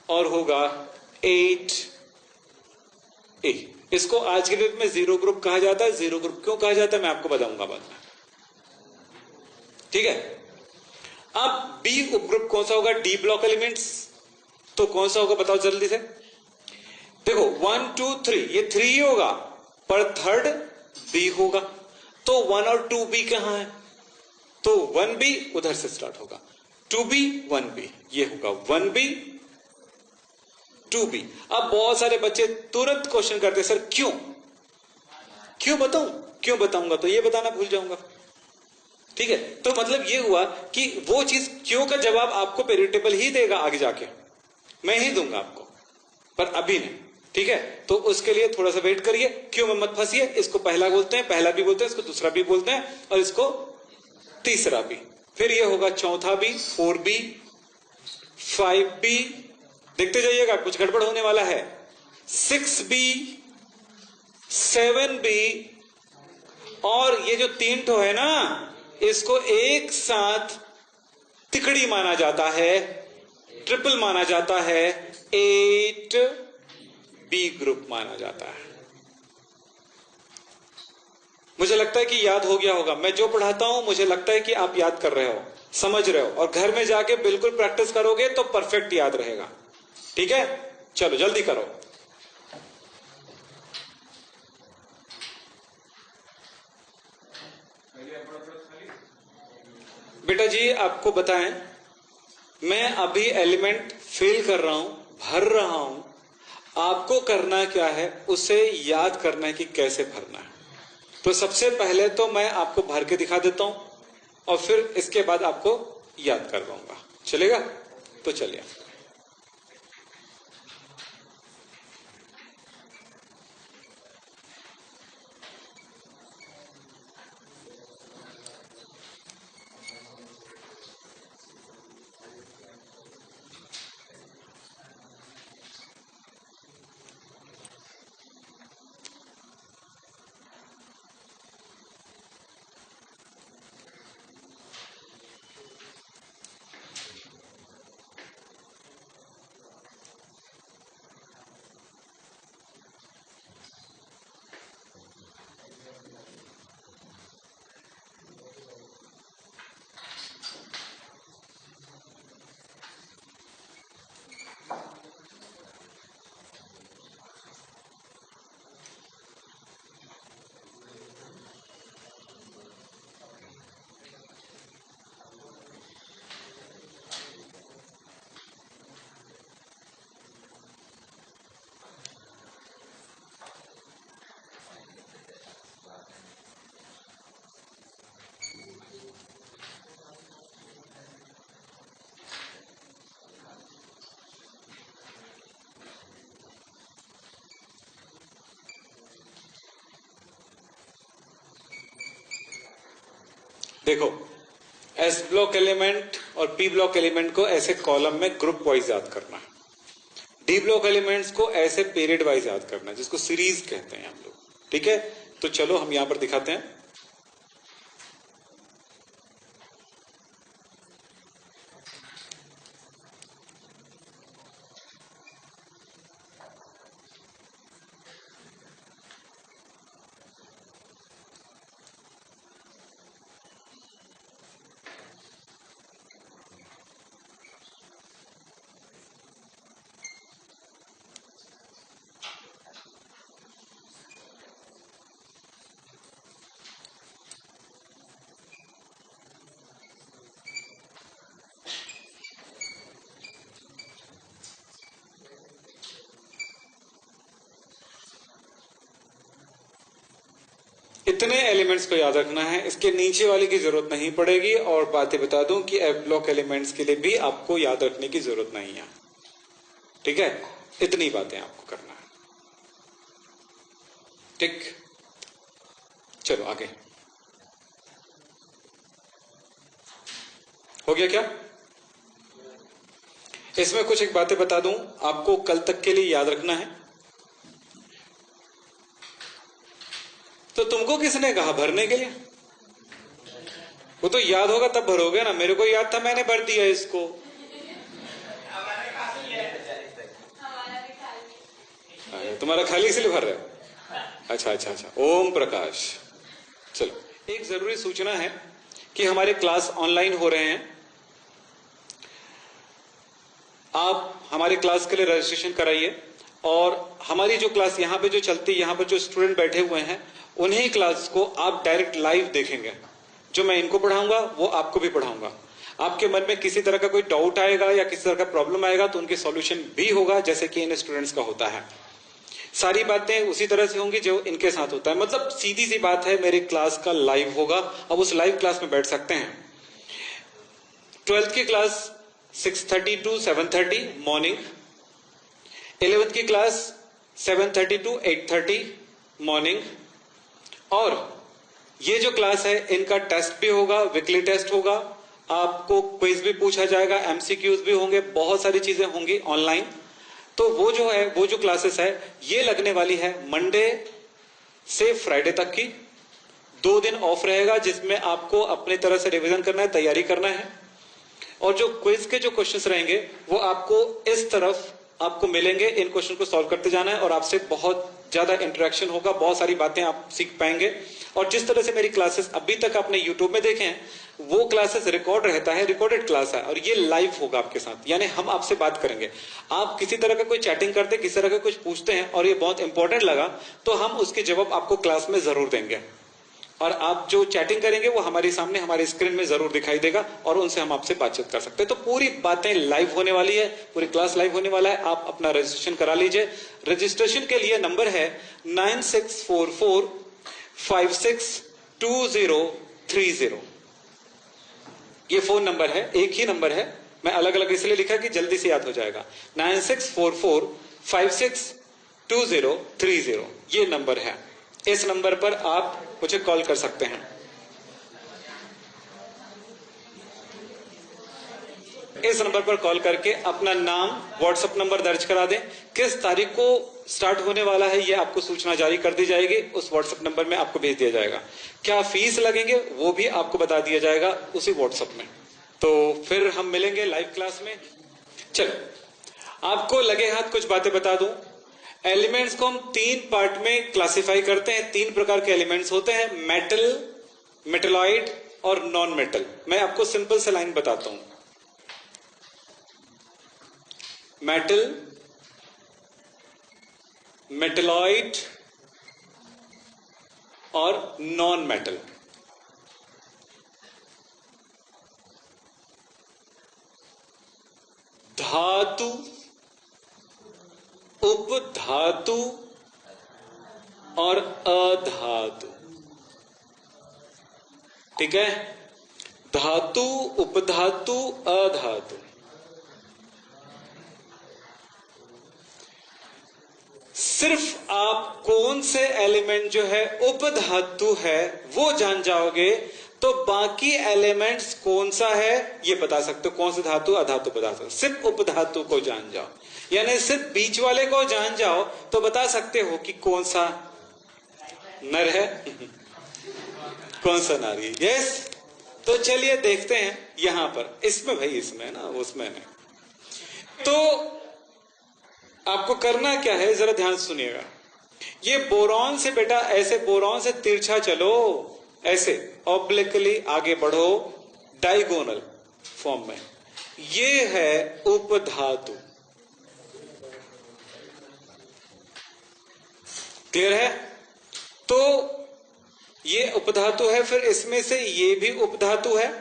और होगा 8A। इसको आज के डेट में जीरो ग्रुप कहा जाता है। जीरो ग्रुप क्यों कहा जाता है मैं आपको बताऊंगा बाद में, ठीक है। अब बी उपग्रुप कौन सा होगा, डी ब्लॉक एलिमेंट्स। तो कौन सा होगा बताओ जल्दी से। देखो 1 2 3 ये 3 ही होगा, पर थर्ड बी होगा। तो 1 और 2B कहां है, तो 1B उधर से स्टार्ट होगा, 2B 1B, ये होगा 1B 2B। अब बहुत सारे बच्चे तुरंत क्वेश्चन करते हैं सर क्यों, क्यों बताऊं, क्यों बताऊंगा तो ये बताना भूल जाऊंगा, ठीक है। तो मतलब ये हुआ कि वो चीज क्यों का जवाब आपको पेरिटेबल ही देगा, आगे जाके मैं ही दूंगा आपको, पर अभी नहीं, ठीक है। तो उसके लिए थोड़ा सा वेट करिए, क्यों में मत फंसिए। इसको पहला बोलते हैं, पहला भी बोलते हैं, इसको दूसरा भी बोलते हैं, और इसको तीसरा भी। फिर ये होगा चौथा भी, 4B 5B, देखते जाइएगा कुछ गड़बड़ होने वाला है, 6B 7b और ये जो 3 ठो है ना, इसको एक साथ तिकड़ी माना जाता है, ट्रिपल माना जाता है, 8b ग्रुप माना जाता है। मुझे लगता है कि याद हो गया होगा। मैं जो पढ़ाता हूं मुझे लगता है कि आप याद कर रहे हो, समझ रहे हो, और घर में जाके बिल्कुल प्रैक्टिस करोगे तो परफेक्ट याद रहेगा। ठीक है, चलो जल्दी करो। बेटा जी आपको बताएं, मैं अभी एलिमेंट फिल कर रहा हूं, भर रहा हूं। आपको करना क्या है, उसे याद करना है कि कैसे भरना है। तो सबसे पहले तो मैं आपको भर के दिखा देता हूं और फिर इसके बाद आपको याद करवाऊंगा। चलेगा? तो चलिए। देखो, एस ब्लॉक एलिमेंट और पी ब्लॉक एलिमेंट को ऐसे कॉलम में ग्रुप वाइज याद करना है। डी ब्लॉक एलिमेंट्स को ऐसे पीरियड वाइज याद करना है, जिसको सीरीज कहते हैं हम लोग। ठीक है, तो चलो हम यहां पर दिखाते हैं। इतने एलिमेंट्स को याद रखना है, इसके नीचे वाले की जरूरत नहीं पड़ेगी। और बातें बता दूं कि एफ ब्लॉक एलिमेंट्स के लिए भी आपको याद रखने की जरूरत नहीं है। ठीक है, इतनी बातें आपको करना है। ठीक, चलो आगे। हो गया क्या? इसमें कुछ एक बातें बता दूं, आपको कल तक के लिए याद रखना है। तो तुमको किसने कहा भरने के लिए? वो तो याद होगा तब भरोगे ना। मेरे को याद था, मैंने भर दिया इसको। तुम्हारा खाली इसलिए भर रहे हो? अच्छा अच्छा अच्छा, ओम प्रकाश। चलो, एक जरूरी सूचना है कि हमारे क्लास ऑनलाइन हो रहे हैं। आप हमारे क्लास के लिए रजिस्ट्रेशन कराइए, और हमारी जो क्लास यहां पे जो चलती है, यहां पर जो स्टूडेंट बैठे हुए हैं, उन्हीं क्लास को आप डायरेक्ट लाइव देखेंगे। जो मैं इनको पढ़ाऊंगा वो आपको भी पढ़ाऊंगा। आपके मन में किसी तरह का कोई डाउट आएगा या किसी तरह का प्रॉब्लम आएगा तो उनके सॉल्यूशन भी होगा, जैसे कि इन स्टूडेंट्स का होता है। सारी बातें उसी तरह से होंगी जो इनके साथ होता है। मतलब सीधी सी बात है, मेरी क्लास का लाइव होगा। अब उस लाइव क्लास में बैठ सकते हैं। 12th की क्लास 6:30 to 7:30 मॉर्निंग, 11th की क्लास 7:30 to 8:30 मॉर्निंग। और ये जो क्लास है इनका टेस्ट भी होगा, वीकली टेस्ट होगा, आपको क्विज भी पूछा जाएगा, एमसीक्यूज भी होंगे, बहुत सारी चीजें होंगी ऑनलाइन। तो वो जो क्लासेस है ये लगने वाली है मंडे, से फ्राइडे तक की 2 दिन ऑफ रहेगा, जिसमें आपको अपने तरह से रिवीजन करना है, तैयारी करना है। और जो क्विज के जो क्वेश्चंस रहेंगे वो आपको इस तरफ आपको मिलेंगे, इन क्वेश्चन को सॉल्व करते जाना है और आपसे बहुत ज्यादा इंटरेक्शन होगा, बहुत सारी बातें आप सीख पाएंगे। और जिस तरह से मेरी क्लासेस अभी तक आपने यूट्यूब में देखे हैं, वो क्लासेस रिकॉर्ड रहता है, रिकॉर्डेड क्लास है, और ये लाइव होगा आपके साथ, यानी हम आपसे बात करेंगे। आप किसी तरह का कोई चैटिंग करते, किसी तरह का कुछ पूछते हैं और ये बहुत इंपॉर्टेंट लगा, तो हम उसके जवाब आपको क्लास में जरूर देंगे। और आप जो चैटिंग करेंगे वो हमारे सामने हमारे स्क्रीन में जरूर दिखाई देगा और उनसे हम आपसे बातचीत कर सकते हैं। तो पूरी बातें लाइव होने वाली है, पूरी क्लास लाइव होने वाला है। आप अपना रजिस्ट्रेशन करा लीजिए। रजिस्ट्रेशन के लिए नंबर है 9644562030। ये फोन नंबर है, एक ही नंबर है, मैं अलग अलग इसलिए लिखा कि जल्दी से याद हो जाएगा। 9644562030 ये नंबर है। इस नंबर पर आप मुझे कॉल कर सकते हैं। इस नंबर पर कॉल करके अपना नाम, व्हाट्सएप नंबर दर्ज करा दें। किस तारीख को स्टार्ट होने वाला है ये आपको सूचना जारी कर दी जाएगी, उस व्हाट्सएप नंबर में आपको भेज दिया जाएगा। क्या फीस लगेंगे वो भी आपको बता दिया जाएगा उसी व्हाट्सएप में। तो फिर हम मिलेंगे लाइव क्लास में। चलो, आपको लगे हाथ कुछ बातें बता दूं। एलिमेंट्स को हम 3 पार्ट में क्लासिफाई करते हैं। 3 प्रकार के एलिमेंट्स होते हैं, मेटल, मेटलॉइड और नॉन मेटल। मैं आपको सिंपल से लाइन बताता हूं। मेटल, मेटलॉइड और नॉन मेटल। धातु, उपधातु और अधातु। ठीक है, धातु, उपधातु, अधातु। सिर्फ आप कौन से एलिमेंट जो है उपधातु है वो जान जाओगे तो बाकी एलिमेंट्स कौन सा है ये बता सकते हो। कौन सा धातु, अधातु बता सकते हो। सिर्फ उपधातु को जान जाओ, यानी सिर्फ बीच वाले को जान जाओ तो बता सकते हो कि कौन सा नर है कौन सा नारी है। यस, तो चलिए देखते हैं यहां पर। इसमें भाई, इसमें ना, उसमें नहीं। तो आपको करना क्या है, जरा ध्यान सुनिएगा। ये बोरॉन से बेटा, ऐसे बोरॉन से तिरछा चलो, ऐसे ऑब्लिकली आगे बढ़ो, डायगोनल फॉर्म में। ये है उपधातु। क्लियर है? तो ये उपधातु है, फिर इसमें से ये भी उपधातु है।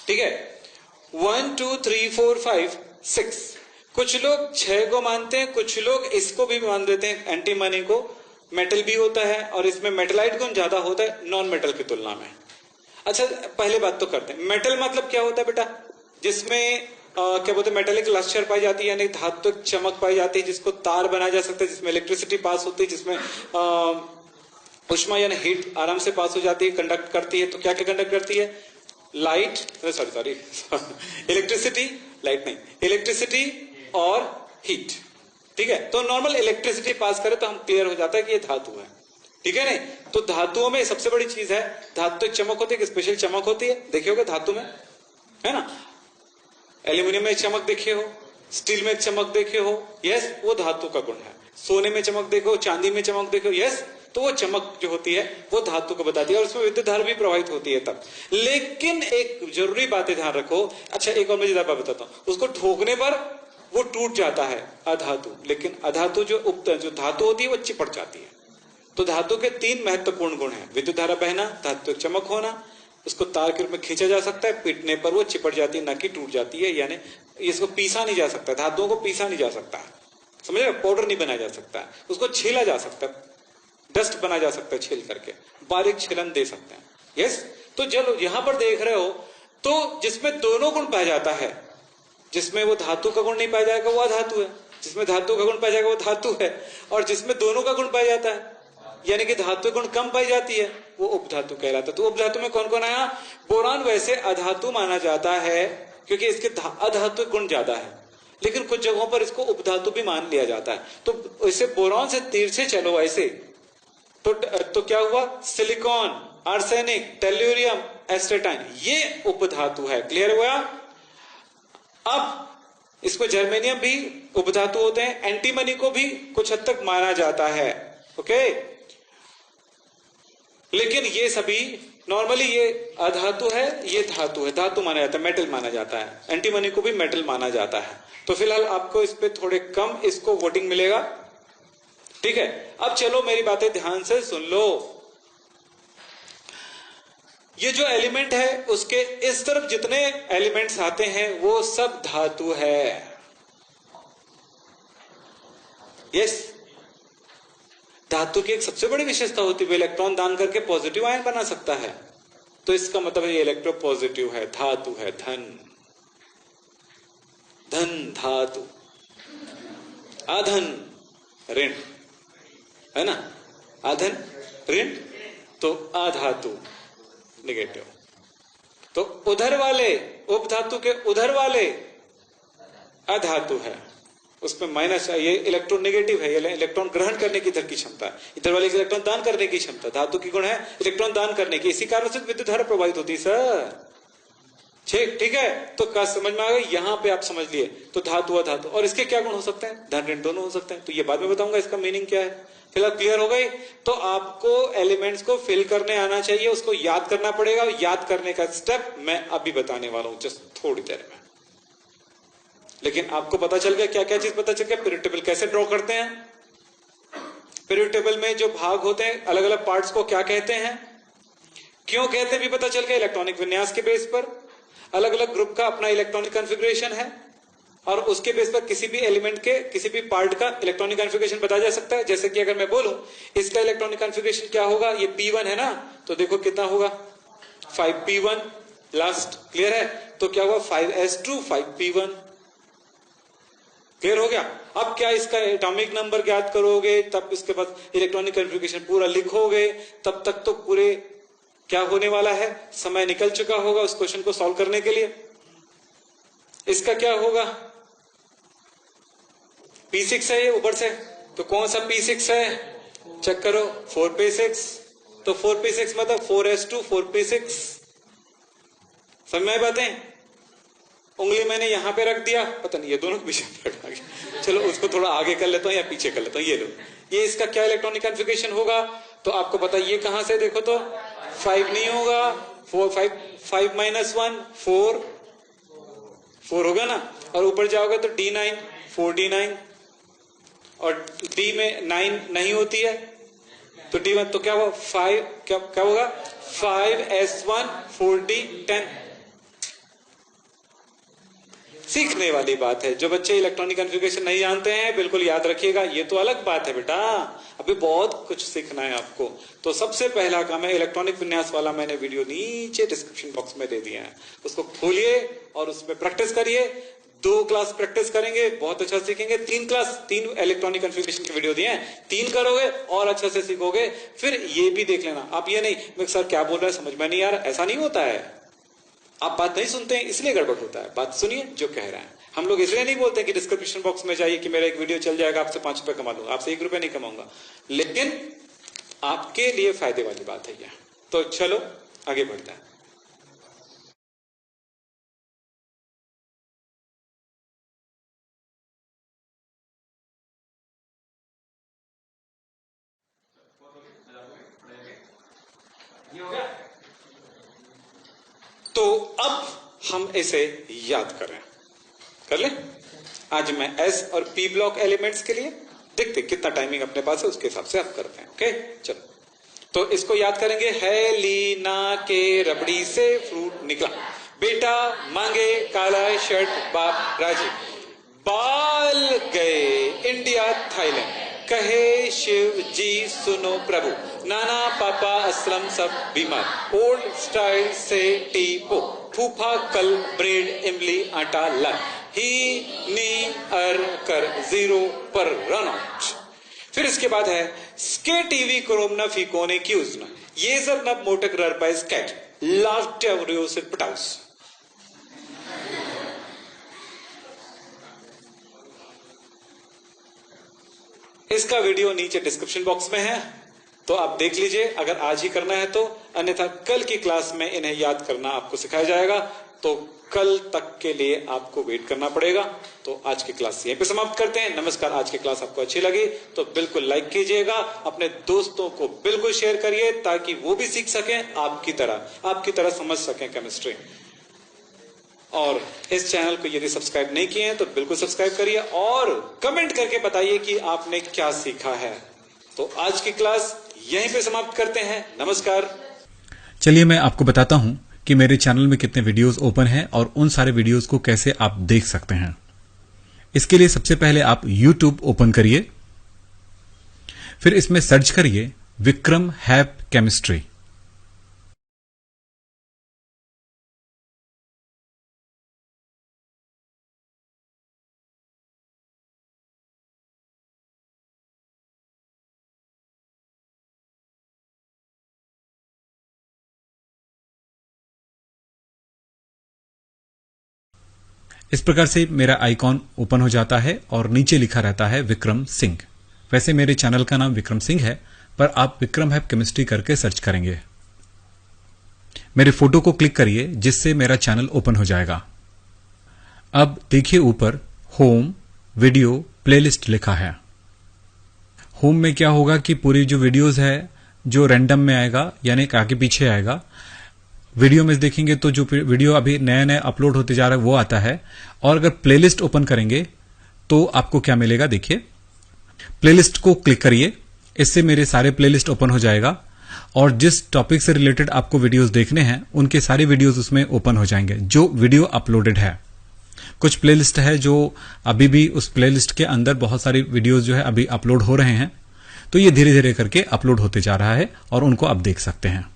ठीक है, 1 2 3 4 5 6। कुछ लोग 6 को मानते हैं, कुछ लोग इसको भी मान देते हैं, एंटीमनी को। मेटल भी होता है और इसमें मेटलाइट गुण ज्यादा होता है नॉन मेटल की तुलना में। अच्छा, पहले बात तो करते हैं, मेटल मतलब क्या होता है बेटा? जिसमें क्या बोलते हैं, मेटेलिक लस्टर पाई जाती है, यानी धात्विक चमक पाई जाती है, जिसको तार बनाया जा सकता है, जिसमें इलेक्ट्रिसिटी पास होती है, जिसमें उष्मा यानी हीट आराम से पास हो जाती है, कंडक्ट करती है। तो क्या क्या कंडक्ट करती है? लाइट, सॉरी इलेक्ट्रिसिटी, लाइट नहीं, इलेक्ट्रिसिटी और हीट। ठीक है, तो नॉर्मल इलेक्ट्रिसिटी पास करे तो हम क्लियर हो जाता है कि ये धातु है। ठीक है नहीं? तो धातुओं में सबसे बड़ी चीज है धात्विक चमक होती है, स्पेशल चमक होती है। देखिए होगा धातु में, है ना, एल्यूमिनियम में चमक देखे हो, स्टील में चमक देखे हो, यस, वो धातु का गुण है। सोने में चमक देखो, चांदी में चमक देखो, यस, तो वो चमक जो होती है वो धातु को बताती है और उसमें विद्युत धारा भी प्रवाहित होती है तब। लेकिन एक जरूरी बात है, ध्यान रखो। अच्छा, एक और मैं बात बताता हूं, उसको ठोकने पर वो टूट जाता है अधातु, लेकिन अधातु जो धातु होती है वो चिपट जाती है। तो धातु के 3 महत्वपूर्ण गुण हैं, विद्युत धारा बहना, धातु चमक होना, उसको तार के रूप में खींचा जा सकता है, पीटने पर वो चिपट जाती है, न कि टूट जाती है। यानी इसको पीसा नहीं जा सकता, धातुओं को पीसा नहीं जा सकता, समझ रहे? पाउडर नहीं बनाया जा सकता, उसको छीला जा सकता है, डस्ट बनाया जा सकता है, छील करके बारीक छीलन दे सकते हैं। यस, तो चलो यहां पर देख रहे हो, तो जिसमें दोनों गुण पाया जाता है, जिसमें वो धातु का गुण नहीं पाया जाएगा वो अधातु है, जिसमें धातु का गुण पाया जाएगा वो धातु है, और जिसमें दोनों का गुण पाया जाता है यानी कि धातु गुण कम पाई जाती है वो उपधातु कहलाता है। तो उपधातु में कौन कौन आया? बोरान वैसे अधातु माना जाता है क्योंकि इसके अधातु गुण ज्यादा है, लेकिन कुछ जगहों पर इसको उपधातु भी मान लिया जाता है। तो इसे बोरॉन से तीर से चलो ऐसे, तो क्या हुआ, सिलिकॉन, आर्सेनिक, टेल्यूरियम, एस्टेटाइन, ये उपधातु है। क्लियर हुआ? अब इसमें जर्मेनियम भी उपधातु होते हैं, एंटीमनी को भी कुछ हद तक माना जाता है। ओके, लेकिन ये सभी नॉर्मली ये अधातु है, ये धातु है, धातु माना जाता है, मेटल माना जाता है। एंटीमनी को भी मेटल माना जाता है। तो फिलहाल आपको इस पे थोड़े कम इसको वोटिंग मिलेगा, ठीक है। अब चलो मेरी बातें ध्यान से सुन लो। ये जो एलिमेंट है उसके इस तरफ जितने एलिमेंट्स आते हैं वो सब धातु है। यस, धातु की एक सबसे बड़ी विशेषता होती है इलेक्ट्रॉन दान करके पॉजिटिव आयन बना सकता है। तो इसका मतलब ये इलेक्ट्रो पॉजिटिव है, धातु है, धन, धन धातु, आधन ऋण, है ना, आधन ऋण, तो आधातु नेगेटिव। तो उधर वाले उपधातु के उधर वाले अधातु है, उसमें माइनस है, ये इलेक्ट्रॉन नेगेटिव है, ये इलेक्ट्रॉन ग्रहण करने की इधर की क्षमता है, इधर वाले इलेक्ट्रॉन दान करने की क्षमता। धातु की गुण है इलेक्ट्रॉन दान करने की, इसी कारण से विद्युत धारा प्रभावित होती है सर। ठीक है, तो क्या समझ में आ गई? यहां पे आप समझ लिए। तो धातु अधातु, और इसके क्या गुण हो सकते हैं? धन ऋण दोनों हो सकते हैं। तो ये बाद में बताऊंगा इसका मीनिंग क्या है। फिलहाल क्लियर हो गई? तो आपको एलिमेंट्स को फिल करने आना चाहिए, उसको याद करना पड़ेगा। याद करने का स्टेप मैं अभी बताने वाला हूं, जस्ट थोड़ी देर में। लेकिन आपको पता चल गया, क्या क्या चीज पता चल गया? पीरियड टेबल कैसे ड्रॉ करते हैं, पीरियड टेबल में जो भाग होते हैं अलग अलग पार्ट्स को क्या कहते हैं, क्यों कहते हैं भी पता चल गया। इलेक्ट्रॉनिक विन्यास के बेस पर अलग अलग ग्रुप का अपना इलेक्ट्रॉनिक कॉन्फ़िगरेशन है, और उसके बेस पर किसी भी एलिमेंट के किसी भी पार्ट का इलेक्ट्रॉनिक कॉन्फ़िगरेशन बताया जा सकता है। जैसे कि अगर मैं बोलूं इसका इलेक्ट्रॉनिक कॉन्फ़िगरेशन क्या होगा, ये P1 है ना, तो देखो कितना होगा 5P1 लास्ट। क्लियर है? तो क्या हुआ 5s2 5P1। क्लियर हो गया? अब क्या इसका एटॉमिक नंबर ज्ञात करोगे, तब इसके बाद इलेक्ट्रॉनिक कॉन्फ़िगरेशन पूरा लिखोगे, तब तक तो पूरे क्या होने वाला है, समय निकल चुका होगा उस क्वेश्चन को सॉल्व करने के लिए। इसका क्या होगा, P6 है ये ऊपर से, तो कौन सा P6 है, चेक करो 4P6। तो 4P6 मतलब 4s2 4P6। समझ में आई बातें? उंगली मैंने यहां पे रख दिया, पता नहीं ये दोनों पीछे रखा गया, चलो उसको थोड़ा आगे कर लेता हूं या पीछे कर लेता हूं। ये लो, ये इसका क्या इलेक्ट्रॉनिक कॉन्फ़िगरेशन होगा, तो आपको पता ये कहां से देखो तो 5 नहीं होगा, 5 माइनस 1 4 होगा ना, और ऊपर जाओगे तो D9 4D9, और D में 9 नहीं होती है तो D1, तो क्या हुआ 5, क्या होगा 5s1 4D10। सीखने वाली बात है। जो बच्चे इलेक्ट्रॉनिक कॉन्फ़िगरेशन नहीं जानते हैं बिल्कुल याद रखिएगा, ये तो अलग बात है बेटा, अभी बहुत कुछ सीखना है आपको। तो सबसे पहला काम है इलेक्ट्रॉनिक विन्यास वाला, मैंने वीडियो नीचे डिस्क्रिप्शन बॉक्स में दे दिया है, उसको खोलिए और उसमें प्रैक्टिस करिए। 2 क्लास प्रैक्टिस करेंगे, बहुत अच्छा सीखेंगे। 3 इलेक्ट्रॉनिक कॉन्फ़िगरेशन के वीडियो दिए हैं, 3 करोगे और अच्छे से सीखोगे। फिर ये भी देख लेना, आप ये नहीं मैं सर क्या बोल रहा है समझ में नहीं आ रहा, ऐसा नहीं होता है। आप बात नहीं सुनते हैं इसलिए गड़बड़ होता है, बात सुनिए जो कह रहा है। हम लोग इसलिए नहीं बोलते कि डिस्क्रिप्शन बॉक्स में जाइए कि मेरा एक वीडियो चल जाएगा, आपसे 5 रुपए कमा लूंगा, आपसे 1 रुपया नहीं कमाऊंगा, लेकिन आपके लिए फायदे वाली बात है यह। तो चलो आगे बढ़ते हैं। ये हो गया? तो अब हम इसे याद करें, कर ले। आज मैं S और P ब्लॉक एलिमेंट्स के लिए देखते कितना टाइमिंग अपने पास है, उसके हिसाब से आप करते हैं। ओके चलो, तो इसको याद करेंगे। है लीना के रबड़ी से फ्रूट निकला, बेटा मांगे काला शर्ट बाप राजी, बाल गए इंडिया थाईलैंड, कहे शिव जी सुनो प्रभु, नाना पापा असलम सब बीमार, ओल्ड स्टाइल से टीपो, फूफा कल ब्रेड इमली आटा ला, ही नी अर कर 0 पर रन आउट। फिर इसके बाद है स्के टीवी क्रोमना फीकोने क्यूजना, ये जर नब मोटक रर बाय स्कैट, लाव टेवरियो से पटाउस। इसका वीडियो नीचे डिस्क्रिप्शन बॉक्स में है, तो आप देख लीजिए अगर आज ही करना है तो, अन्यथा कल की क्लास में इन्हें याद करना आपको सिखाया जाएगा, तो कल तक के लिए आपको वेट करना पड़ेगा। तो आज की क्लास यहीं पे समाप्त करते हैं। नमस्कार। आज की क्लास आपको अच्छी लगी तो बिल्कुल लाइक कीजिएगा, अपने दोस्तों को बिल्कुल शेयर करिए ताकि वो भी सीख सकें आपकी तरह समझ सकें केमिस्ट्री। और इस चैनल को यदि सब्सक्राइब नहीं किए हैं तो बिल्कुल सब्सक्राइब करिए और कमेंट करके बताइए कि आपने क्या सीखा है। तो आज की क्लास यहीं पे समाप्त करते हैं। नमस्कार। चलिए मैं आपको बताता हूं कि मेरे चैनल में कितने वीडियोस ओपन हैं और उन सारे वीडियोस को कैसे आप देख सकते हैं। इसके लिए सबसे पहले आप YouTube ओपन करिए, फिर इसमें सर्च करिए विक्रम हैप केमिस्ट्री। इस प्रकार से मेरा आइकॉन ओपन हो जाता है और नीचे लिखा रहता है विक्रम सिंह। वैसे मेरे चैनल का नाम विक्रम सिंह है, पर आप विक्रम हैप केमिस्ट्री करके सर्च करेंगे। मेरे फोटो को क्लिक करिए जिससे मेरा चैनल ओपन हो जाएगा। अब देखिए ऊपर होम वीडियो प्लेलिस्ट लिखा है। होम में क्या होगा कि पूरी जो वीडियोस है जो रैंडम में आएगा, यानी आगे पीछे आएगा। वीडियो में देखेंगे तो जो वीडियो अभी नया नया अपलोड होते जा रहा है वो आता है। और अगर प्लेलिस्ट ओपन करेंगे तो आपको क्या मिलेगा, देखिए प्लेलिस्ट को क्लिक करिए, इससे मेरे सारे प्लेलिस्ट ओपन हो जाएगा और जिस टॉपिक से रिलेटेड आपको वीडियोस देखने हैं उनके सारे वीडियोस उसमें ओपन हो जाएंगे जो वीडियो अपलोडेड है। कुछ प्लेलिस्ट है जो अभी भी उस प्लेलिस्ट के अंदर बहुत सारी वीडियोस जो है अभी अपलोड हो रहे हैं, तो ये धीरे धीरे करके अपलोड होते जा रहा है और उनको आप देख सकते हैं।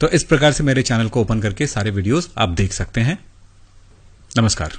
तो इस प्रकार से मेरे चैनल को ओपन करके सारे वीडियोस आप देख सकते हैं। नमस्कार।